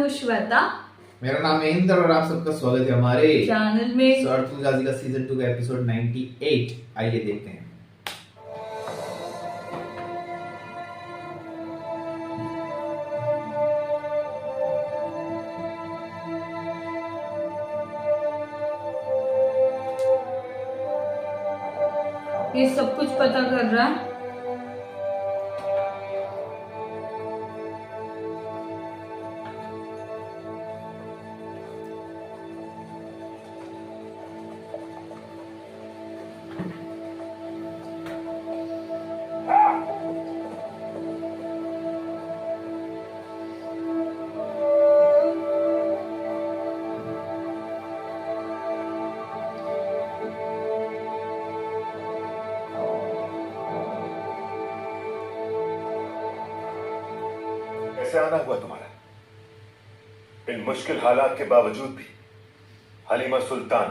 हूँ श्वेता। मेरा नाम है इंद्र और आप सबका स्वागत है हमारे चैनल में अर्तुल गाजी का सीजन 2 का एपिसोड 98। आइए देखते हैं। ये सब कुछ पता कर रहा है। कैसे आना हुआ तुम्हारा? इन मुश्किल हालात के बावजूद भी हलीमा सुल्तान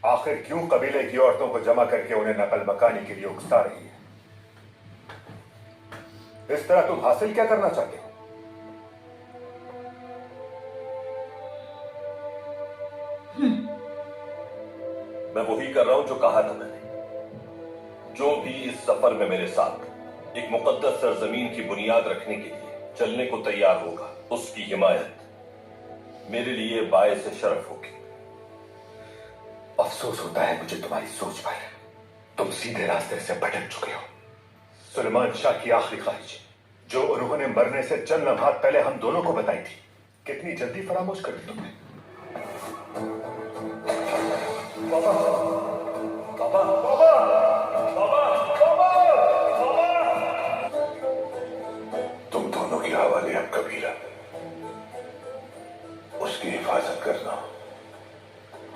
आखिर क्यों कबीले की औरतों को जमा करके उन्हें नकल मकानी के लिए उकसा रही है? इस तरह तुम हासिल क्या करना चाहते हो? मैं वही कर रहा हूं जो कहा था मैंने। जो भी इस सफर में मेरे साथ एक मुकद्दस सरजमीन की बुनियाद रखने के लिए चलने को तैयार होगा, उसकी हिमायत मेरे लिए बायस शरफ होगी। अफसोस होता है मुझे तुम्हारी सोच पर। तुम सीधे रास्ते से भटक चुके हो। सुलेमान शाह की आखिरी ख्वाहिश जो उन्होंने मरने से चंद लम्हात पहले हम दोनों को बताई थी, कितनी जल्दी फरामोश कर दी तुमने। बाबा, बाबा, बाबा, बाबा, बाबा, तुम दोनों की हवाले अब कबीला, उसकी हिफाजत करना,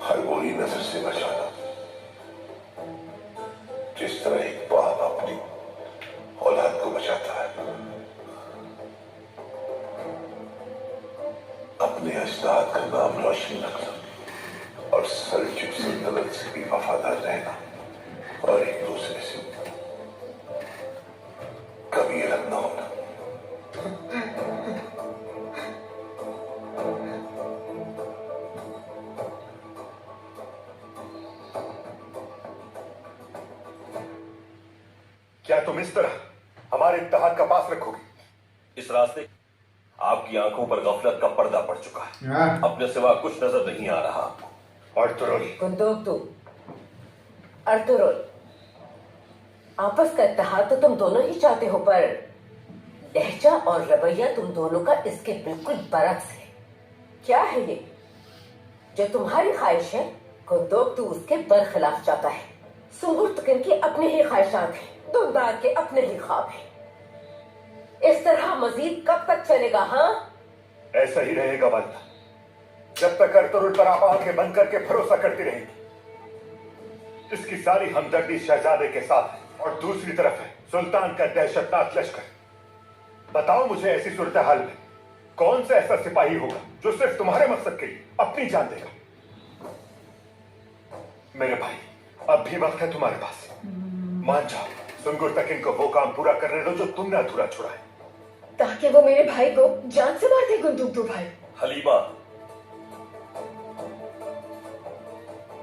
हर बुरी नजर से बचाना, जिस तरह एक बाप अपनी औलाद को बचाता है। अपने अजदाद का नाम रोशन रखना और सल्जूक सल्तनत से भी वफादार रहना और एक दूसरे से कभी अलग न होना। क्या तुम इस तरह हमारे इत्तेहाद का पास रखोगे? इस रास्ते आपकी आंखों पर गफलत का पर्दा पड़ चुका है। अपने सिवा कुछ नजर नहीं आ रहा आपको। अर्तुरुल, आपस का इत्तेहाद तो तुम दोनों ही चाहते हो, पर लहजा और रवैया तुम दोनों का इसके बिल्कुल बरक्स है। क्या है ये जो तुम्हारी ख्वाहिश है, कुंदोक तू उसके बरखिलाफ चाहता है। सुंगुर तुकिन की अपने ही ख्वाहिशात हैं, दुमदार के अपने ही ख्वाब हैं। इस तरह मजीद कब तक चलेगा? हाँ, ऐसा ही रहेगा वालिदा, जब तक अर्तुरुल पर आप आंखें बंद करके भरोसा करती रहेंगी। इसकी सारी हमदर्दी शहजादे के साथ है और दूसरी तरफ है सुल्तान का दहशतनाक लश्कर। बताओ मुझे, ऐसी सूरत हाल में कौन सा ऐसा सिपाही होगा जो सिर्फ तुम्हारे मकसद के लिए अपनी जान देगा? मेरे भाई, अब भी वक्त है तुम्हारे पास। मान जाओ, सुंगुर तकिन को वो काम पूरा करने दो जो तुमने अधूरा छोड़ा है, ताकि वो मेरे भाई को जान से मार दे। गुंदुक भाई, हलीमा,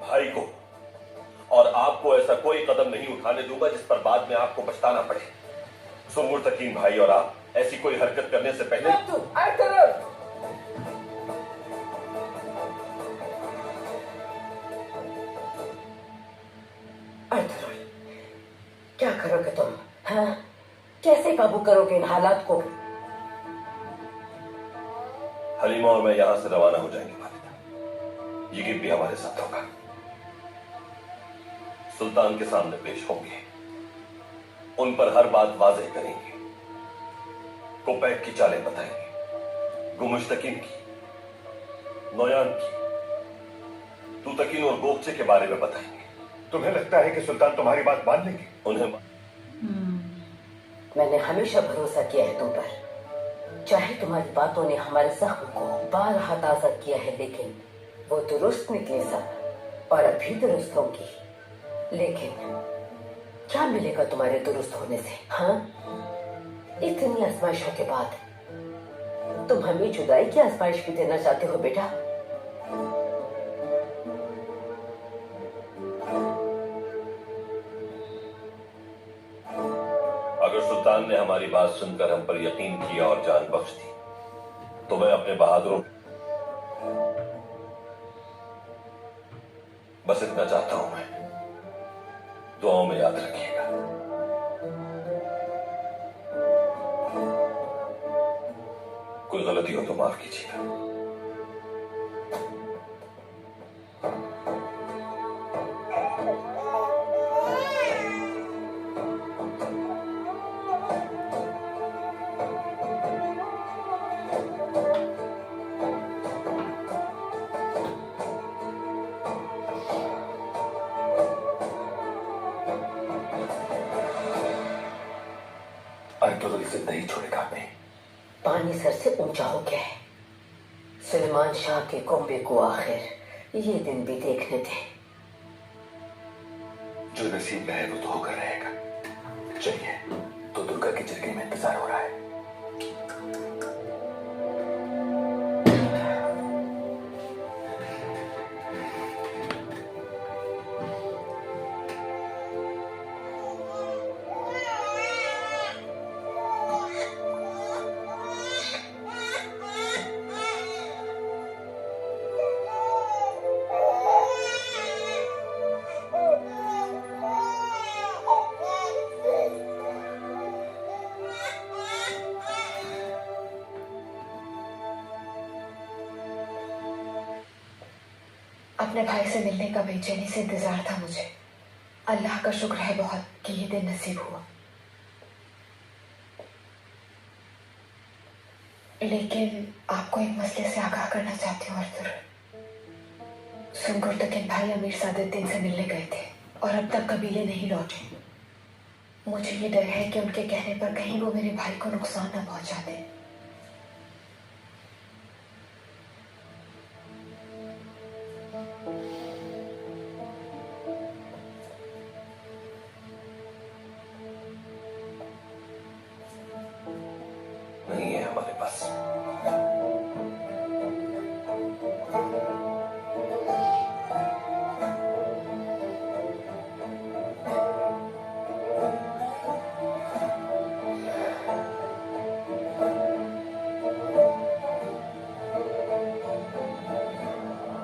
भाई को और आपको ऐसा कोई कदम नहीं उठाने दूंगा जिस पर बाद में आपको पछताना पड़े। सुंगुर तकीन भाई और आप ऐसी कोई हरकत करने से पहले अर्तुरुल, क्या करोगे तुम? हाँ, कैसे काबू करोगे इन हालात को? हलीमा और मैं यहां से रवाना हो जाएंगे वालिदा। यकीन भी हमारे साथ होगा। सुल्तान के सामने पेश होंगे, उन पर हर बात वाज़ेह करेंगे, कोपैक की चालें बताएंगे, गुमुश्तकीन की, नोयान की, तूतकीन और गोगचे के बारे में बताएंगे। तुम्हें लगता है कि सुल्तान तुम्हारी बात मान लेंगे? उन्हें मैंने हमेशा भरोसा किया है तुम पर। चाहे तुम्हारी बातों ने हमारे जख्म को बारहा ताज़ा किया है, लेकिन वो दुरुस्त निकली सब, और अभी दुरुस्त होगी। लेकिन क्या मिलेगा तुम्हारे दुरुस्त होने से? हाँ, इतनी आजमाइशों के बाद तुम हमें जुदाई की आजमाइश भी देना चाहते हो बेटा? अगर सुल्तान ने हमारी बात सुनकर हम पर यकीन किया और जान बख्श दी तो मैं अपने बहादुरों, बस इतना चाहता हूं मैं। दुआओं में याद रखिएगा। कोई गलती हो तो माफ कीजिएगा। अर्तुगरुल जिंदा ही छोड़ेगा हमें। पानी सर से ऊंचा हो गया है। सुलेमान शाह के कुंबे को आखिर ये दिन भी देखने थे। जो नसीब में है वो तो होकर रहेगा। चलिए, तो दुर्गा की जरगे में इंतजार हो रहा है। अपने भाई से मिलने का बेचैनी से इंतजार था मुझे। अल्लाह का शुक्र है बहुत कि ये दिन नसीब हुआ। लेकिन आपको एक मसले से आगाह करना चाहती हूँ अर्तुगरुल। सुनगुर्तकिन भाई अमीर सादुद्दीन से मिलने गए थे और अब तक कबीले नहीं लौटे। मुझे ये डर है कि उनके कहने पर कहीं वो मेरे भाई को नुकसान न पहुंचा दे। नहीं है हमारे पास।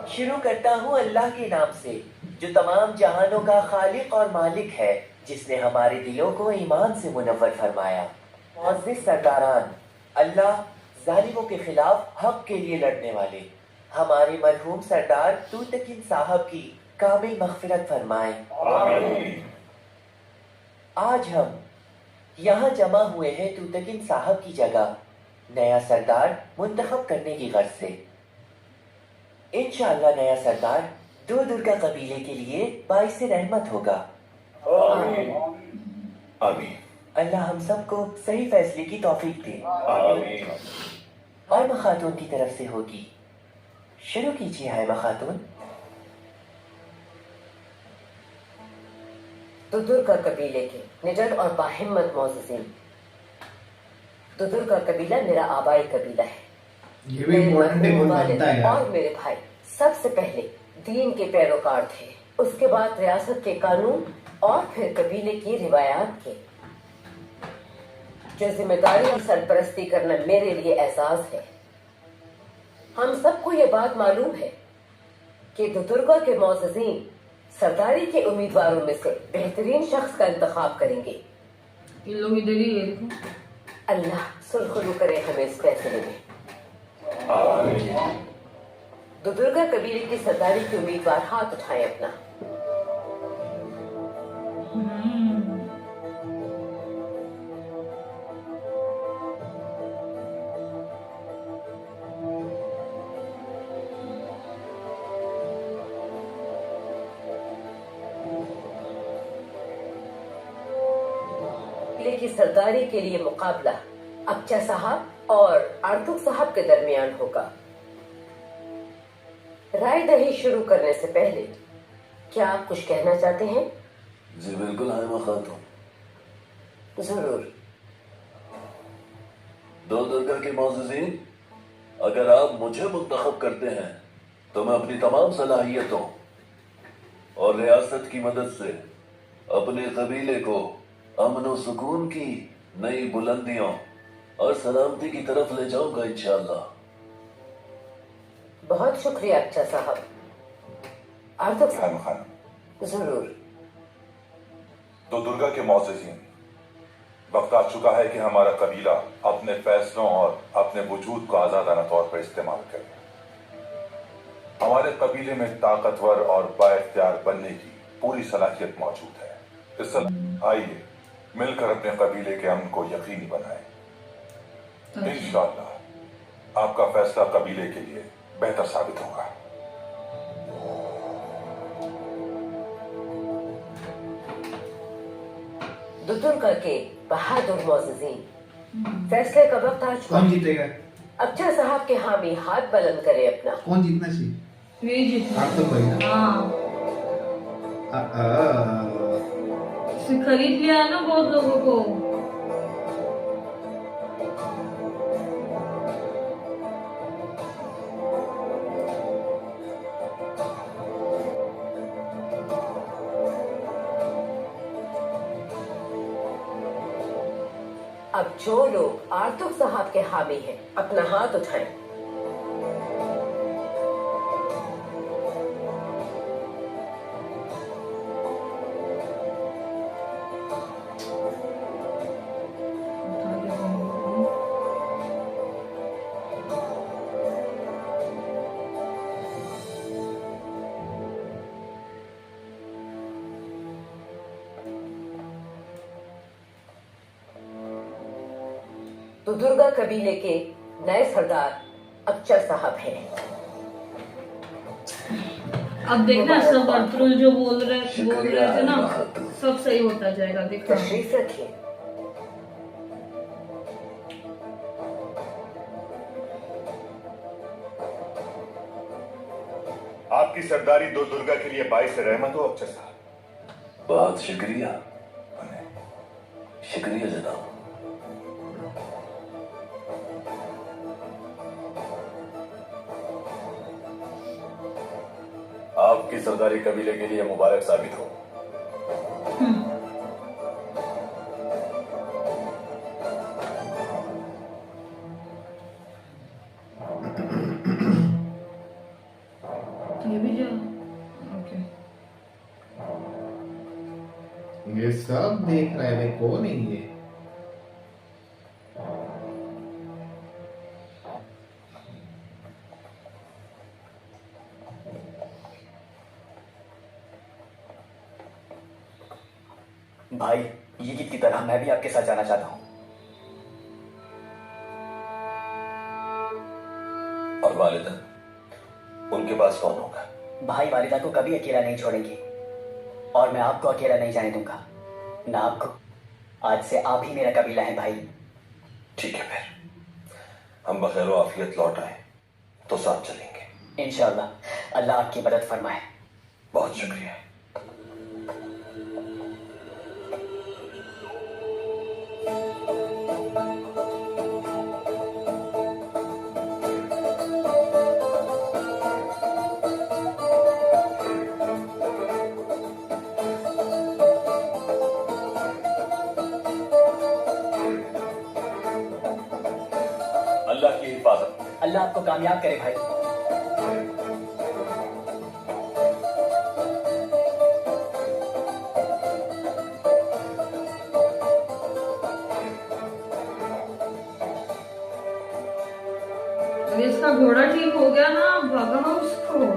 शुरू करता हूँ अल्लाह के नाम से जो तमाम जहानों का खालिक और मालिक है, जिसने हमारे दिलों को ईमान से मुनव्वर फरमाया। मुअज़्ज़िज़ सरदारान, अल्लाह जालिमों के खिलाफ हक के लिए लड़ने वाले हमारे मरहूम सरदार तूतकिन साहब की कामिल मग़फ़िरत फरमाए। आज हम यहाँ जमा हुए हैं तूतकिन साहब की जगह नया सरदार मुंतखब करने की गर्ज से। इंशाअल्लाह नया सरदार दो दुर्गा कबीले के लिए बाइस रहमत होगा। आमीन। अल्लाह हम सबको सही फैसले की तौफीक दे। आमीन। हायमा खातून की तरफ से होगी। शुरू कीजिए हायमा खातून। दुदुर्गा कबीले के निडर और बाहिम्मत मोअज़्ज़िज़ीन। दुदुर्गा कबीला मेरा आबाई कबीला है। ये भी इम्पोर्टेंट है, बहुत बनता है यार। और मेरे भाई सबसे पहले दीन के पैरोकार थे, उसके बाद रियासत के कानून और फिर कबीले की रिवायात के। जो जिम्मेदारी और सरपरस्ती करना मेरे लिए एहसास है। हम सबको ये बात मालूम है कि दुदुर्गा के मोअज़्ज़िज़ीन सरदारी के उम्मीदवारों में से बेहतरीन शख्स का इंतखाब करेंगे। ये लोग इधर ही है, देखो। अल्लाह सुलखुलू करे हमें इस फैसले में। दुदुर्गा कबीले की सरदारी के उम्मीदवार हाथ उठाएं अपना। की सरदारी के लिए मुकाबला अक्चा साहब और आर्तुक साहब के दरमियान होगा। राय दही शुरू करने से पहले क्या आप कुछ कहना चाहते हैं? जी बिल्कुल हायमा खातून। जरूर। दो दुर्गा के मोअज़्ज़िज़ीन, अगर आप मुझे मुंतखब करते हैं तो मैं अपनी तमाम सलाहियतों और रियासत की मदद से अपने कबीले को अमन और सुकून की नई बुलंदियों और सलामती की तरफ ले जाऊंगा इंशाअल्लाह। बहुत शुक्रिया अच्छा साहब। आर्थिक खान खान, जरूर। तो दुर्गा के मौजूदीन, वक्त आ चुका है कि हमारा कबीला अपने फैसलों और अपने वजूद को आजादाना तौर पर इस्तेमाल करे। हमारे कबीले में ताकतवर और बाइख्तियार बनने की पूरी सलाहियत मौजूद है। आइए मिलकर अपने कबीले के अमन को यकीनी बनाएं। इंशाअल्लाह आपका फैसला कबीले के लिए बेहतर साबित होगा। दुर्गा के बहादुर मोअज़्ज़िज़ीन, फैसले का वक्त आ चुका। कौन जीतेगा? अच्छा साहब के हामी हाथ बुलंद करे अपना। कौन जीतना चाहिए? ये जीतना। आप तो भाई ना। हाँ, आ, इसे खरीद लिया है ना बहुत लोगों को। अब जो लोग आर्तुक साहब के हामी हैं, अपना हाथ उठाएं। तो दुर्गा कबीले के नए सरदार अक्षर साहब हैं। अब देखना सब अर्थरुल जो बोल रहे थे ना, सब सही होता जाएगा। देखना। तशरीफ रखिए। आपकी सरदारी दो दुर्गा के लिए बाइस रहमत हो अक्षर साहब। बहुत शुक्रिया, शुक्रिया जनाब। आपकी सरदारी कबीले के लिए मुबारक साबित हो। ये भी जा। ओके। ये सब देख रहा है भाई, कौन है ये? भाई, ईद की तरह मैं भी आपके साथ जाना चाहता हूँ। और वालिदा, उनके पास कौन होगा? भाई वालिदा को कभी अकेला नहीं छोड़ेंगे और मैं आपको अकेला नहीं जाने दूंगा। ना आपको। आज से आप ही मेरा कबीला है भाई। ठीक है, फिर हम बखैर आफियत लौट आए तो साथ चलेंगे इंशाअल्लाह। अल्लाह आपकी मदद फरमाए। बहुत शुक्रिया। अल्लाह की हिफाजत। अल्लाह आपको कामयाब करे भाई। अरे इसका घोड़ा ठीक हो गया ना, भगाओ उसको।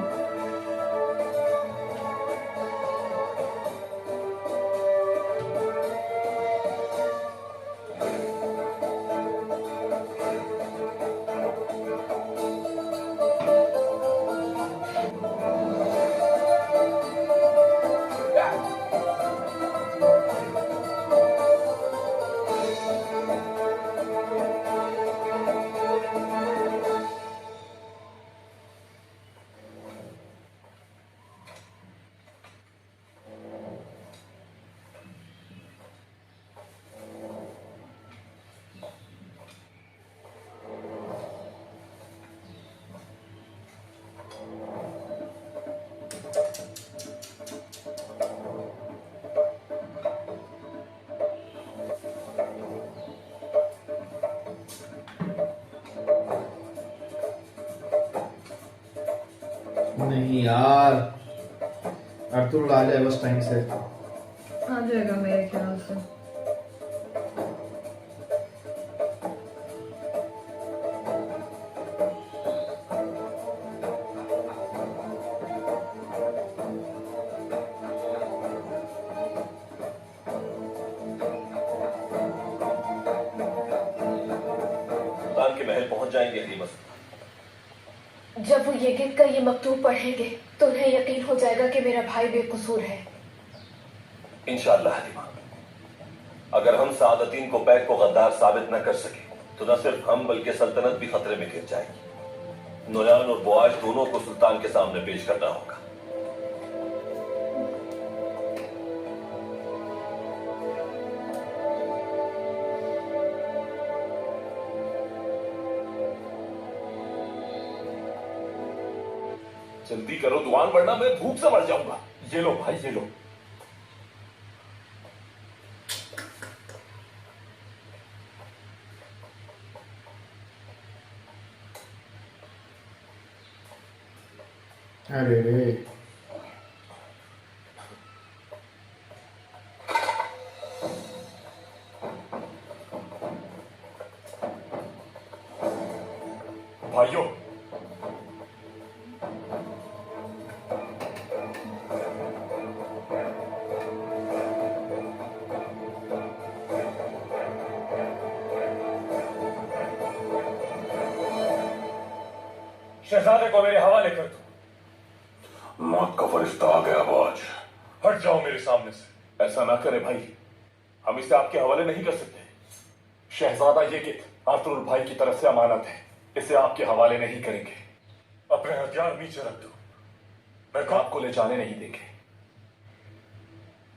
नहीं यार, अर्तुल आ जाए बस टाइम से। आ जाएगा मेरे ख्याल से। सुल्तान के महल पहुंच जाएंगे हलीमा। जब वो येगिद का ये मकतूब पढ़ेंगे तो उन्हें यकीन हो जाएगा कि मेरा भाई बेकसूर है। इंशाअल्लाह हलीमा, अगर हम सादतीन को पैक को गद्दार साबित न कर सके तो न सिर्फ हम बल्कि सल्तनत भी खतरे में घिर जाएगी। नोयान और बुआज दोनों को सुल्तान के सामने पेश करना होगा। जल्दी करो दुआन, वरना मैं भूख से मर जाऊंगा। ये लो भाई, ये लो। अरे रे, भाइयों, शहजादे को मेरे हवाले कर दो। मौत का फरिश्ता आ गया बाज। हट जाओ मेरे सामने से। ऐसा ना करे भाई, हम इसे आपके हवाले नहीं कर सकते। शहजादा ये कि अर्तुल भाई की तरफ से अमानत है, इसे आपके हवाले नहीं करेंगे। अपने हथियार नीचे रख दो। मैं आपको ले जाने नहीं देंगे।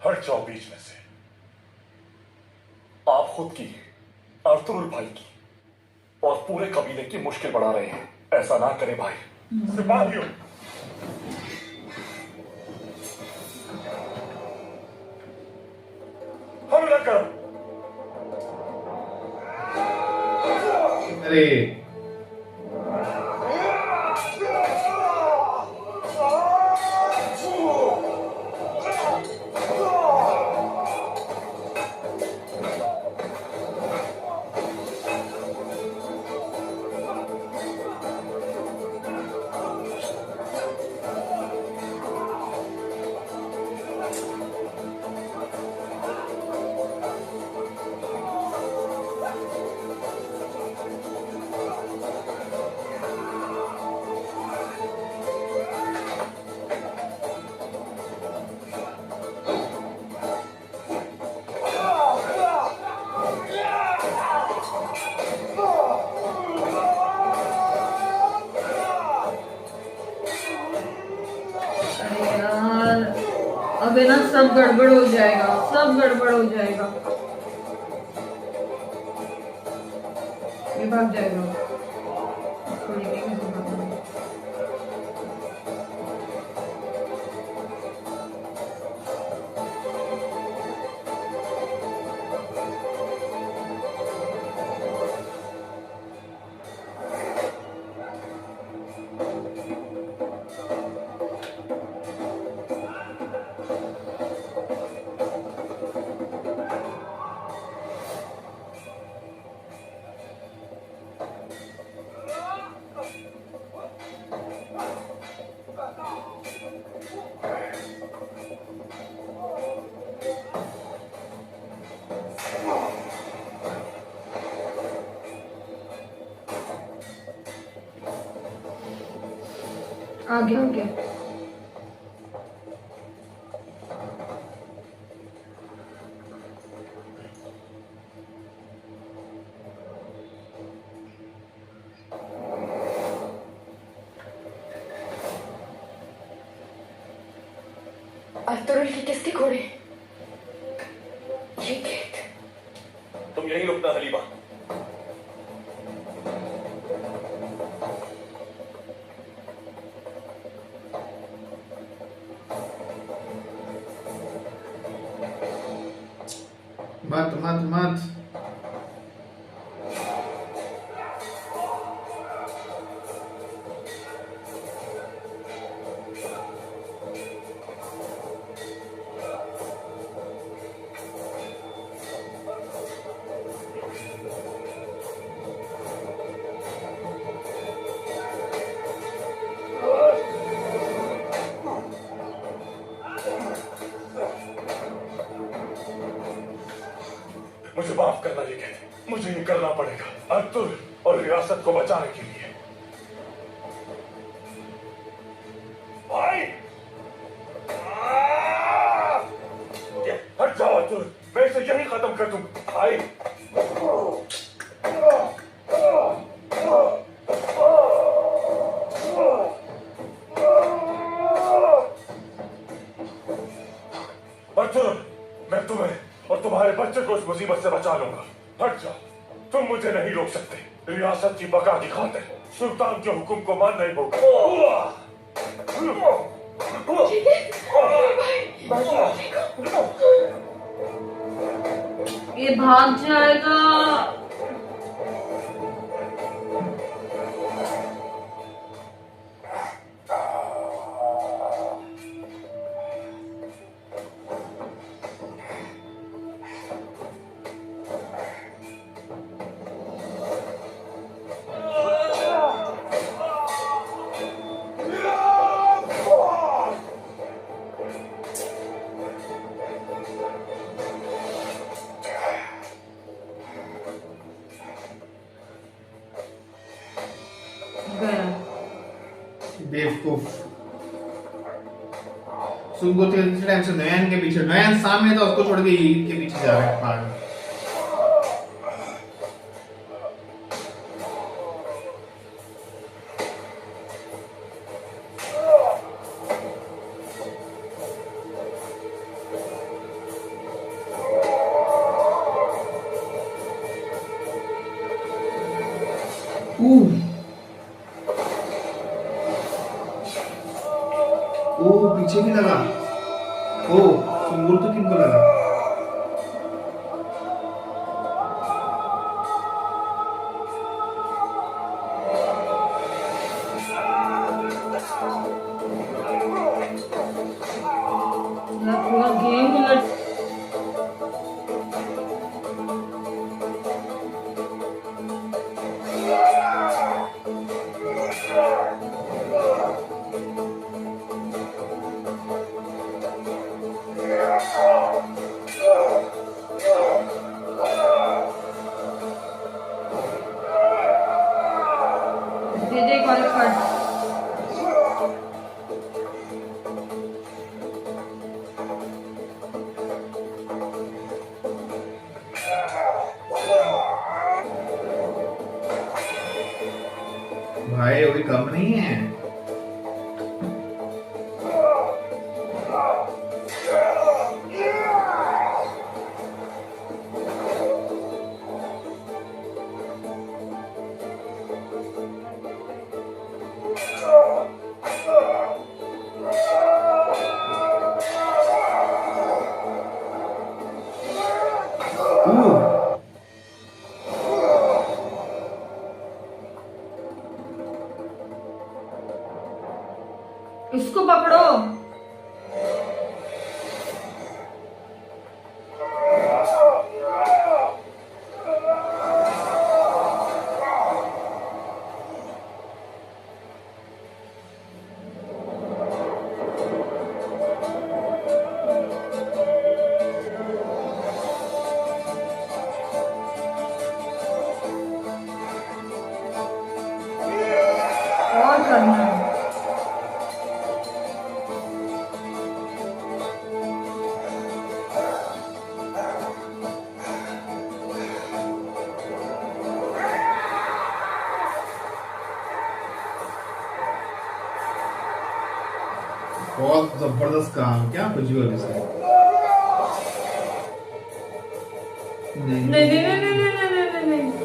हट जाओ बीच में से। आप खुद की, अर्तुल भाई की और पूरे कबीले की मुश्किल बढ़ा रहे हैं। ऐसा ना करे भाई। सिपाहियों, हमला करो। अरे अरे यार, अब है ना सब गड़बड़ हो जाएगा, सब गड़बड़ हो जाएगा। ये भाग जाएगा, इसको लेके कैसे भागूं? आगे आगे अर्तुगरुल की किसके घोड़े? ये खेत। तुम यहीं रुकना हलीमा। मत मत मत। माफ करना लिखित, मुझे ये करना पड़ेगा अर्तुर और रियासत को बचाने के लिए। भाई हट जाओ अर्तुर, मैं इसे यही खत्म कर दूं। भाई अर्जुन, मैं तुम्हें और तुम्हारे बच्चे को इस मुसीबत से बचा लूंगा। हट जाओ, तुम मुझे नहीं रोक सकते। रियासत की बका की खातिर सुल्तान के हुक्म को मानना ही होगा। ये भाग जाएगा। बेवकूफ। सुबह तो इतने टाइम से नयन के पीछे, नयन सामने था, उसको छोड़ के ईद के पीछे जा रहा है पागल। ओ पीछे भी लगा। ओ सुंगुर तो किनको लगा? पूरा गेम उलट। दे दे एक और कार्ड। भाई वो भी कम नहीं है। इसको पकड़ो। और करना है। बहुत जबरदस्त काम। क्या विजुअल इसका। नहीं नहीं नहीं नहीं नहीं नहीं नहीं नहीं।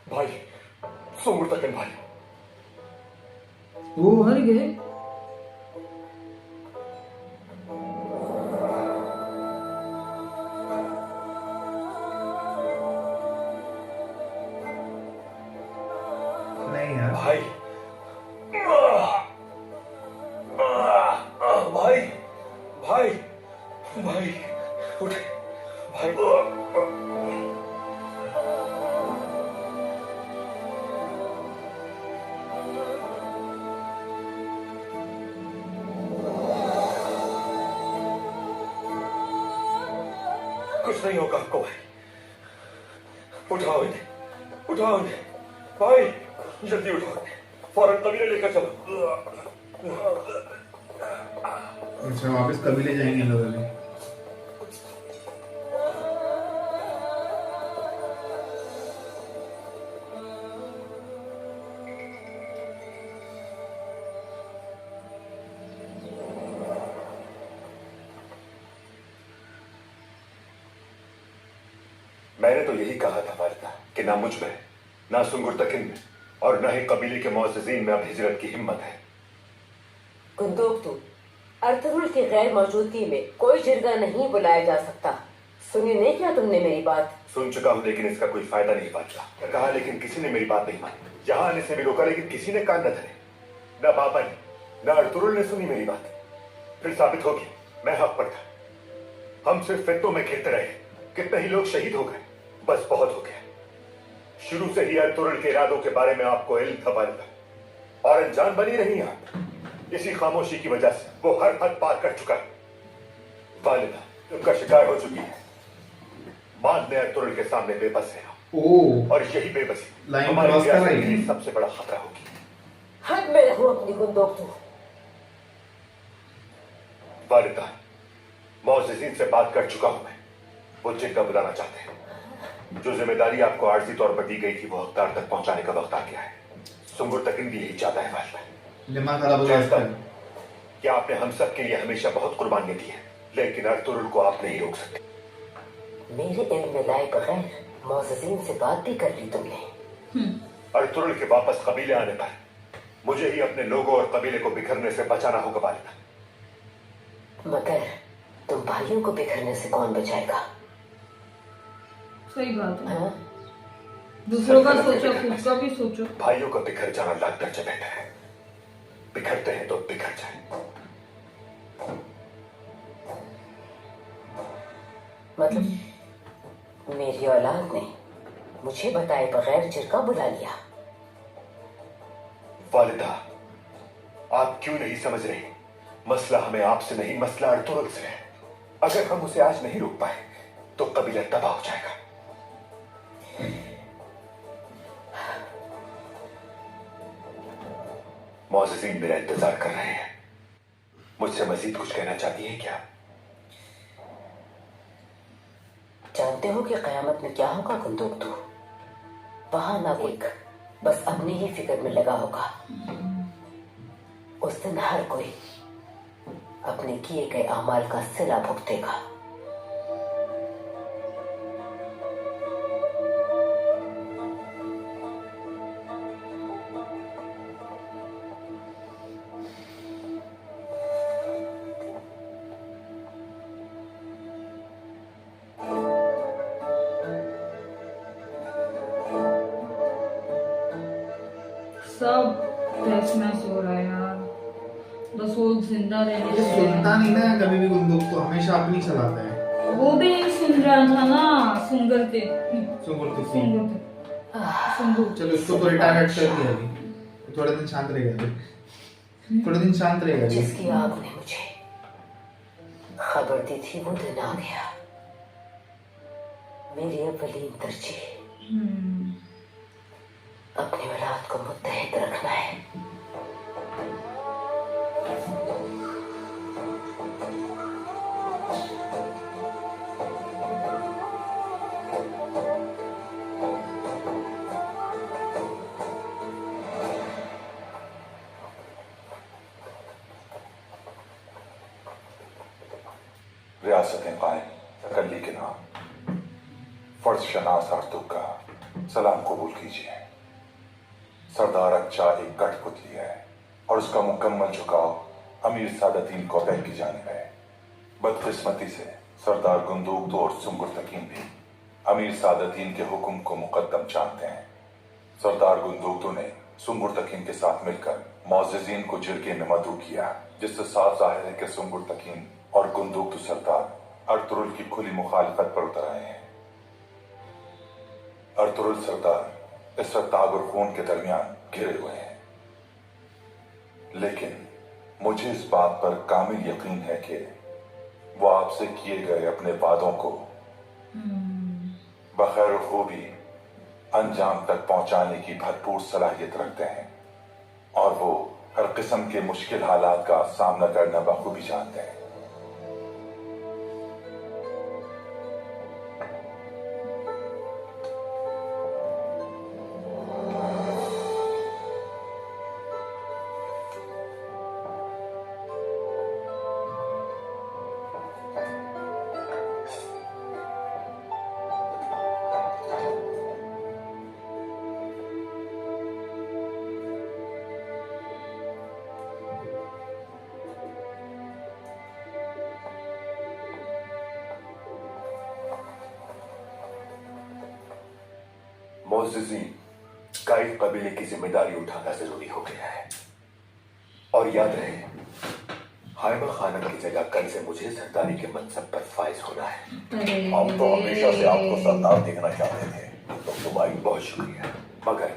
भाई सोमुर्तकन भाई, वो मर गए। नहीं यार। भाई भाई भाई भाई उठ भाई। कुछ नहीं होगा आपको भाई। उठाओ इन्हें, उठाओ इन्हें भाई, जल्दी उठाओ इन्हें, फौरन कबीले लेकर चलो। अच्छा वापस कबीले जाएंगे लोग अभी। मैंने तो यही कहा था वालिदा कि ना मुझ में, ना सुंगुर तकिन में, और ना ही कबीले के मुअज़्ज़िज़ीन में अब हिजरत की हिम्मत है। गुंदोक्तू, अर्थरुल की गैर मौजूदगी में कोई जिरगा नहीं बुलाया जा सकता। सुनी नहीं क्या तुमने मेरी बात? सुन चुका हूं, लेकिन इसका कोई फायदा नहीं वालिदा। कहा लेकिन किसी ने मेरी बात नहीं मानी। यहाँ आने से भी रोका लेकिन किसी ने कान न धरे। न बाबा ने, न अर्थरुल ने सुनी मेरी बात। फिर साबित होगी मैं हक पर था। हम सिर्फ फितों में घिरते रहे, कितने ही लोग शहीद हो गए, बस बहुत हो गया। शुरू से ही अर्थरुल के इरादों के बारे में आपको इल्म था वालिदा, और अनजान बनी रही आप। इसी खामोशी की वजह से वो हर हद पार कर चुका है। वालिदा तुमका शिकार हो चुकी है। मान ले अर्थरुल के सामने बेबस है, और यही बेबसी लाइन हमारे क्रॉस कर रियासत रही के है। लिए सबसे बड़ा खतरा होगी। हद में रहो अपनी गुंदोक्तू। वालिदा, मुअज़्ज़िज़ीन से बात कर चुका हूं मैं। वो जिद्दा बुलाना चाहते हैं। जो जिम्मेदारी आपको आर्जी तौर पर दी गई थी वो हकदार तक पहुंचाने का वक्त आ गया है। सुंगुर तकिन भी यही चाहता है वालिदा। दिमाग खराब हो जानता जाता हूं है। कि आपने हम सब के लिए हमेशा बहुत कुर्बानियां दी है, लेकिन अर्थरुल को आप नहीं रोक सकते। मेरे इल्म में लाए बगैर मुअज़्ज़िज़ीन से बात भी कर ली तुमने। अर्थरुल के वापस कबीले आने पर मुझे ही अपने लोगों और कबीले को बिखरने से बचाना होगा वालिदा। मगर तुम भाइयों को बिखरने से कौन बचाएगा? सही बात है। हाँ? दूसरों का सोचो, खुद का भी सोचो। भाइयों का बिखर जाना लाख दर्जे बेहतर है। बिखरते हैं तो बिखर जाए। मतलब मेरी औलाद ने मुझे बताए बगैर जिरगा बुला लिया। वालिदा, आप क्यों नहीं समझ रही? मसला हमें आपसे नहीं, मसला अर्थरुल से है। अगर हम उसे आज नहीं रोक पाए तो कबीला तबाह हो जाएगा। मुअज़्ज़िज़ीन मेरा इंतजार कर रहे हैं। मुझसे मजीद कुछ कहना चाहती है क्या? जानते हो कि कयामत में क्या होगा गुंदोक्तू? वहां ना कोई बस अपनी ही फिक्र में लगा होगा। उस दिन हर कोई अपने किए गए अमाल का सिला भुगतेगा। सब तहस नहस हो रहा है यार। बस वो जिंदा रहने ये दे। सुनता नहीं ना कभी भी गुंदोक, तो हमेशा अपनी चलाता है। वो भी नहीं सुन रहा था ना। सुंगर थे। सुंगुर तो सुंगर थे। सुंगुर। चलो इसको तो रिटायर्ड कर दिया अभी। थोड़े दिन शांत रहेगा अभी। थोड़े दिन शांत रहेगा अभी। जिसकी आपने मुझे खबर दी थी वो दिन आ गया। मेरी अव्वलीन तरजीह अपनी औलाद को मुत्तहिद रखना है। रियासतें कायम, तकल्ली के नाम, फर्ज शनास आर्तों का सलाम कबूल कीजिए। सरदार अच्छा एक कठपुतली है और उसका मुकम्मल झुकाव अमीर सादतीन कोपैक की जानिब है। बदकिस्मती से सरदार गुंदोक्तू और सुंगुर तकीन भी अमीर सादतीन के हुक्म को मुकद्दम जानते हैं। सरदार गुंदोक्तू ने सुंगुर तकीन के साथ मिलकर मोअज़्ज़िज़ीन को जिरगे में मदऊ किया, जिससे साफ जाहिर है कि सुंगुर तकीन और गुंदुक सरदार अर्तुरुल की खुली मुखालिफत पर उतर आए हैं। अर्तुरुल सरदार इस ताब और खून के दरमियान घिरे हुए हैं, लेकिन मुझे इस बात पर कामिल यकीन है कि वो आपसे किए गए अपने वादों को बखैर खूबी अंजाम तक पहुंचाने की भरपूर सलाहियत रखते हैं, और वो हर किस्म के मुश्किल हालात का सामना करना बखूबी जानते हैं। मोअज़्ज़िज़ीन, काइफ कबीले की जिम्मेदारी उठाना जरूरी हो गया है, और याद रहे हाइमा खानम की जगह कल से मुझे सरदारी के मनसब पर फाइज होना है। हम तो हमेशा से आपको सरदार देखना चाहते थे, तो तुम्हारी बहुत शुक्रिया, मगर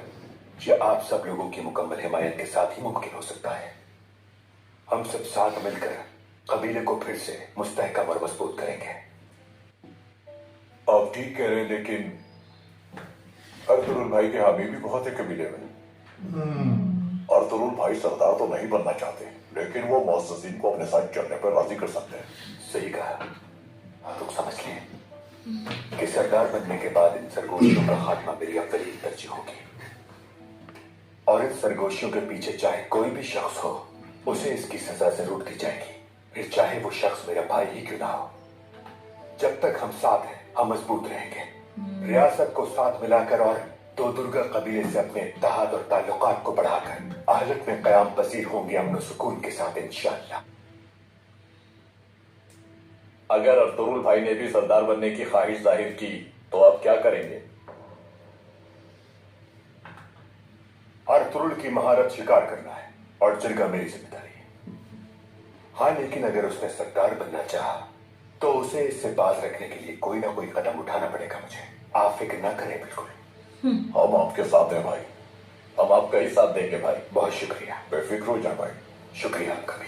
ये आप सब लोगों की मुकम्मल हिमायत के साथ ही मुमकिन हो सकता है। हम सब साथ मिलकर कबीले को फिर से मुस्तहकम और मजबूत करेंगे। आप ठीक कह रहे हैं, लेकिन अर्तुरुल भाई के हामी भी बहुत है कबीले में। अर्तुरुल भाई सरदार तो नहीं बनना चाहते, लेकिन वो मोअज़्ज़िज़ीन को अपने साथ चलने पर राजी कर सकते हैं। सही कहा, तुम समझ लें कि सरदार बनने के बाद इन सरगोशियों का खात्मा मेरी अव्वलीन तरजीह होगी, और इन सरगोशियों के पीछे चाहे कोई भी शख्स हो, उसे इसकी सजा जरूर दी जाएगी, फिर चाहे वो शख्स मेरा भाई ही क्यों ना हो। जब तक हम साथ हैं, हम मजबूत रहेंगे। रियासत को साथ मिलाकर और दो दुर्गा कबीले से अपने इत्तेहाद और ताल्लुकात को बढ़ाकर आहलत में कयाम पजीर होंगे अमन और सुकून के साथ इंशाअल्लाह। अगर अर्तुरुल भाई ने भी सरदार बनने की ख्वाहिश जाहिर की तो आप क्या करेंगे? अर्तुरुल की महारत शिकार करना है और जिरगा मेरी जिम्मेदारी है। हाँ, लेकिन अगर उसने सरदार बनना चाहा तो उसे इससे बाज रखने के लिए कोई ना कोई कदम उठाना पड़ेगा मुझे। आप फिक्र ना करें, बिल्कुल। हम आपके साथ हैं भाई, हम आपका ही साथ देंगे भाई। बहुत शुक्रिया। बेफिक्र हो जाए भाई। शुक्रिया आपका भी।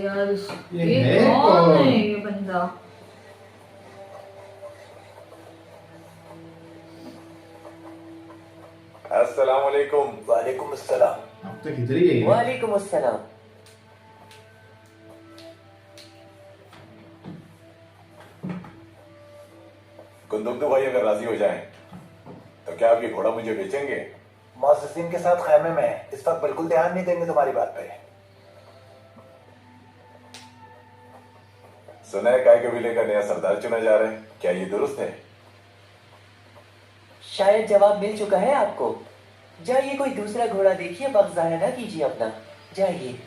यार ये ये है कौन कौन? है ये बंदा? अस्सलाम वालेकुम। वालेकुम अस्सलाम। अब तक इधर ही है। वालेकुम अस्सलाम। कुंदुक्तु भाई अगर राजी हो जाएं, तो क्या आप ये घोड़ा मुझे बेचेंगे? मोअज़्ज़िज़ीन के साथ खैमे में है, इस वक्त बिल्कुल ध्यान नहीं देंगे तुम्हारी बात पे। सुना है काय कबीले का नया सरदार चुना जा रहा है, क्या ये दुरुस्त है? शायद जवाब मिल चुका है आपको। जाइए कोई दूसरा घोड़ा देखिए, वक्त जाया ना कीजिए अपना। जाइए।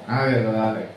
आ गए, आ गए।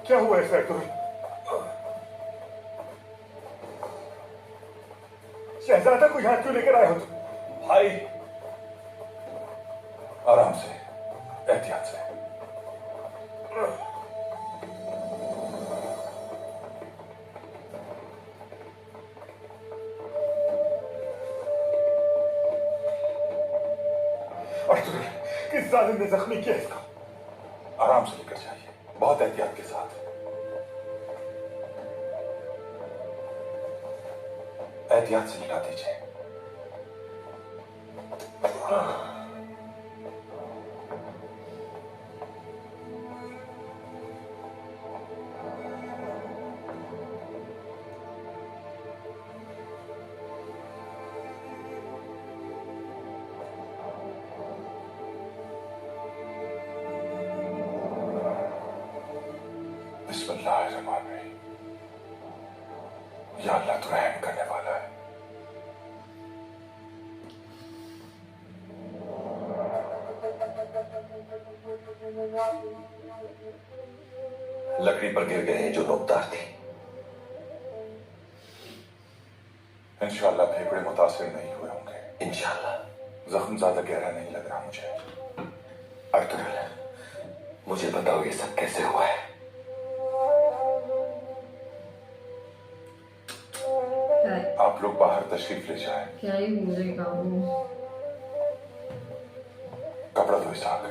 क्या हुआ है अर्तुरुल? शहजादा को यहाँ क्यों लेकर आए हो तुम? भाई आराम से, एहतियात से। अर्तुरुल, किस जालिम ने जख्मी किया इसको? आराम से लेकर जाइए, बहुत एहतियात के साथ। एहतियात से लिटा दीजिए। बिस्मिल्लाहिर्रहमानिर्रहीम। या अल्लाह तो रहम करने वाला है। लकड़ी पर गिर गए हैं जो नोकदार थी। इंशाअल्लाह फेफड़े मुतासिर नहीं हुए होंगे। इंशाअल्लाह। जख्म ज्यादा गहरा नहीं लग रहा मुझे। अर्तुगरुल, मुझे बताओ ये सब कैसे हुआ है? आप लोग बाहर तशरीफ ले जाएं। क्या ही बोलेगा वो। कपड़ा दो इसाक।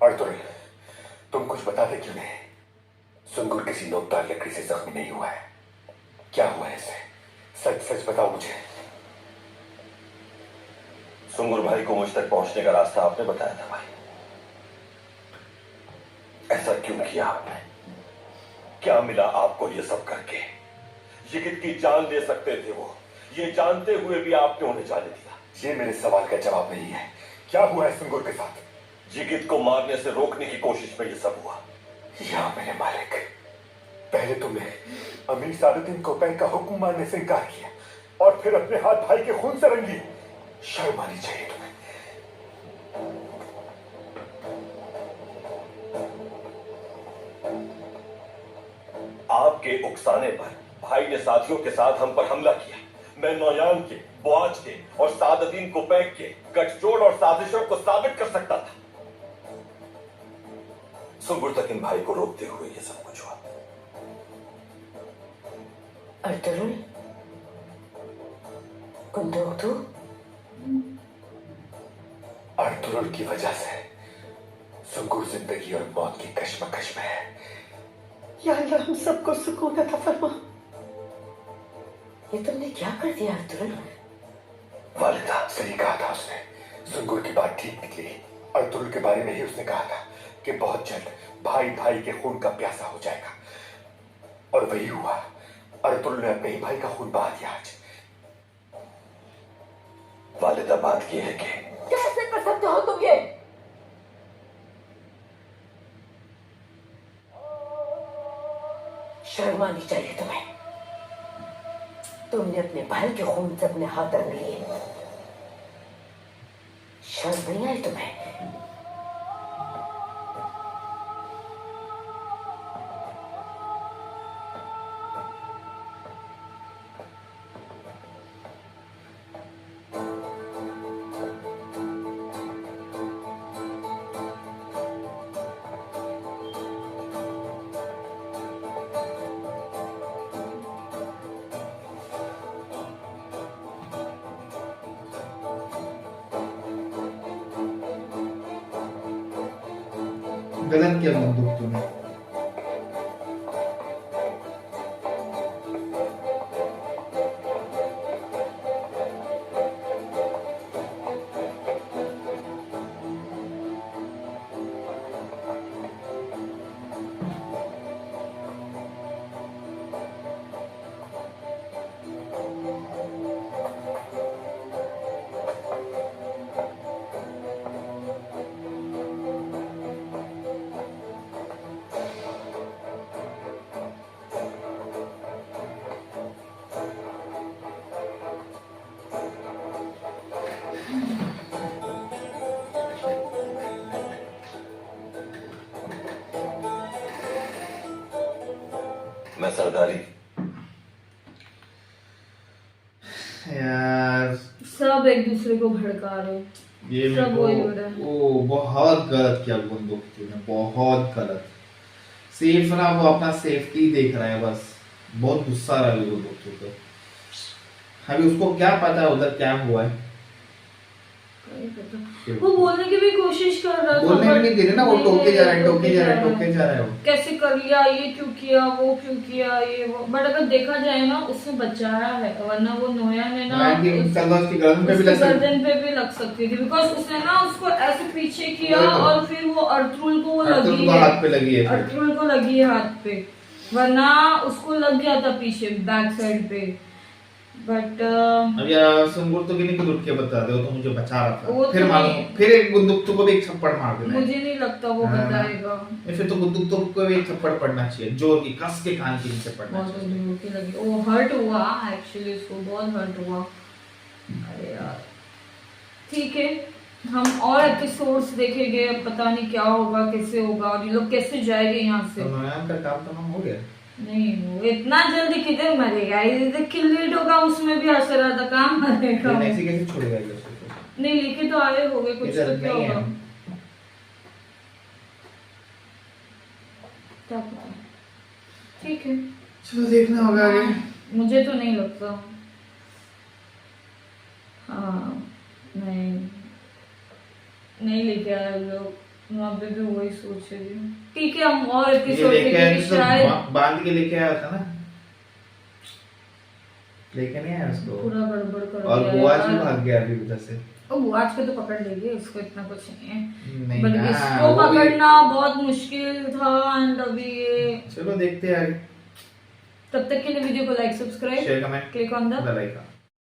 अर्तुगरुल, तुम कुछ बताते क्यों नहीं? सुंगुर किसी नोकदार लकड़ी से जख्मी नहीं हुआ है। क्या हुआ है इसे? सच सच बताओ मुझे। सुंगुर भाई को मुझ तक पहुंचने का रास्ता आपने बताया था भाई। ऐसा क्यों किया आपने? क्या मिला आपको ये सब करके? जिगित की जान ले सकते थे वो, ये जानते हुए भी आपने उन्हें जाने दिया। ये मेरे सवाल का जवाब नहीं है। क्या हुआ है सुंगुर के साथ? जिगित को मारने से रोकने की कोशिश में ये सब हुआ। या मेरे मालिक, पहले तुमने अमीर सादुद्दीन कोपैक का हुक्म मानने से इनकार किया और फिर अपने हाथ भाई के खून से रंग लिए। शर्म आनी चाहिए तुम्हें। आपके उकसाने पर भाई ने साथियों के साथ हम पर हमला किया। मैं नौयान के, बुआज के और सादुद्दीन कोपैक के गठजोड़ और साजिशों को साबित कर सकता था। सुंगुर तक इन भाई को रोकते हुए ये सब कुछ हुआ। अर्तुगरुल, कुंदोक तू? अर्तुगरुल की वजह से सुंगुर जिंदगी और मौत की कश्मकश में है। या अल्लाह हम सबको सुकून अता फरमा। ये तुमने क्या कर दिया अर्तुगरुल? वालिदा, सही कहा था उसने। सुंगुर की बात ठीक निकली। अर्तुगरुल के बारे में ही उसने कहा था कि बहुत जल्द भाई भाई के खून का प्यासा हो जाएगा, और वही हुआ। अर्तुगरुल ने अपने ही भाई का खून बहा दिया आज। वालिदा, बात यह है कि कैसे कर सकते हो तुम ये? शर्म आनी चाहिए तुम्हें। तुमने अपने भाई के खून से अपने हाथ रंग लिए। शर्म नहीं आई तुम्हें? गलत किया बंदूक तूने। मैं सरदारी यार सब एक दूसरे को भड़का रहे हैं। ये सब मेरे वही हो रहा है। को ओ बहुत गलत किया बंदूक तूने, बहुत गलत। सेफ ना, वो अपना सेफ्टी देख रहा है बस। बहुत गुस्सा आ रहा है वो बंदूक पे। अभी उसको क्या पता है उधर क्या हुआ है। वो बोलने की भी कोशिश कर रहा था, बोलने भी नहीं दे रहे ना, वो टोके जा रहा है, टोके जा रहा है, टोके जा रहा है वो। कैसे कर लिया, ये क्यों किया, वो क्यों किया, ये वो। बट अगर देखा जाए ना, उसने बचाया है, वरना वो नोया ने ना उसकी गर्दन पे भी लग सकती, गर्दन पे भी लग सकती थी, बिकॉज उसने ना उसको ऐसे पीछे किया और फिर वो अर्तुल को लगी है, हाथ पे लगी है, अर्तुल को लगी है हाथ पे, वरना उसको लग गया था पीछे बैक साइड पे। बट अब यार सुंगुर तो किन्हीं को उठ के बता दो तो मुझे बचा रहा था, फिर तो मालूम, फिर एक बंदूक को भी एक थप्पड़ मार देना। मुझे नहीं लगता वो बताएगा। फिर तो बंदूक को भी एक थप्पड़ पड़ना चाहिए, जोर की, कस के कान के नीचे पड़ना बहुत चाहिए। जोर की लगी, वो हर्ट हुआ एक्चुअली, उसको बहुत हर्ट हुआ। अरे यार ठीक है, हम और एपिसोड्स देखेंगे, अब पता नहीं क्या होगा, कैसे होगा, और ये लोग कैसे जाएंगे यहाँ से। तो नया का काम तमाम हो गया नहीं, वो इतना जल्दी किधर मरेगा, ये किल्लेट होगा, उसमें भी असर आता, काम मरेगा। ऐसे कैसे छोड़ेगा ये उसको? नहीं लेके तो आए होगे कुछ, तो क्या होगा क्या पता। ठीक है, चलो देखना होगा आगे। मुझे तो नहीं लगता। हाँ नहीं लेके आए लोग, वहाँ पे भी वही सोच रही हूँ। ठीक है, हम और एपिसोड देखेंगे शायद। बांध के लेके आया था ना, लेके नहीं आया उसको, पूरा गड़बड़ कर दिया। और बुआज भी भाग गया अभी उधर से। ओ बुआज को तो पकड़ लेंगे, उसको इतना कुछ नहीं है, नहीं बट ना, इसको वो भी- पकड़ना बहुत मुश्किल था। एंड अभी ये, चलो देखते हैं आगे। तब तक के लिए वीडियो को like, subscribe, share, comment, click on the bell icon.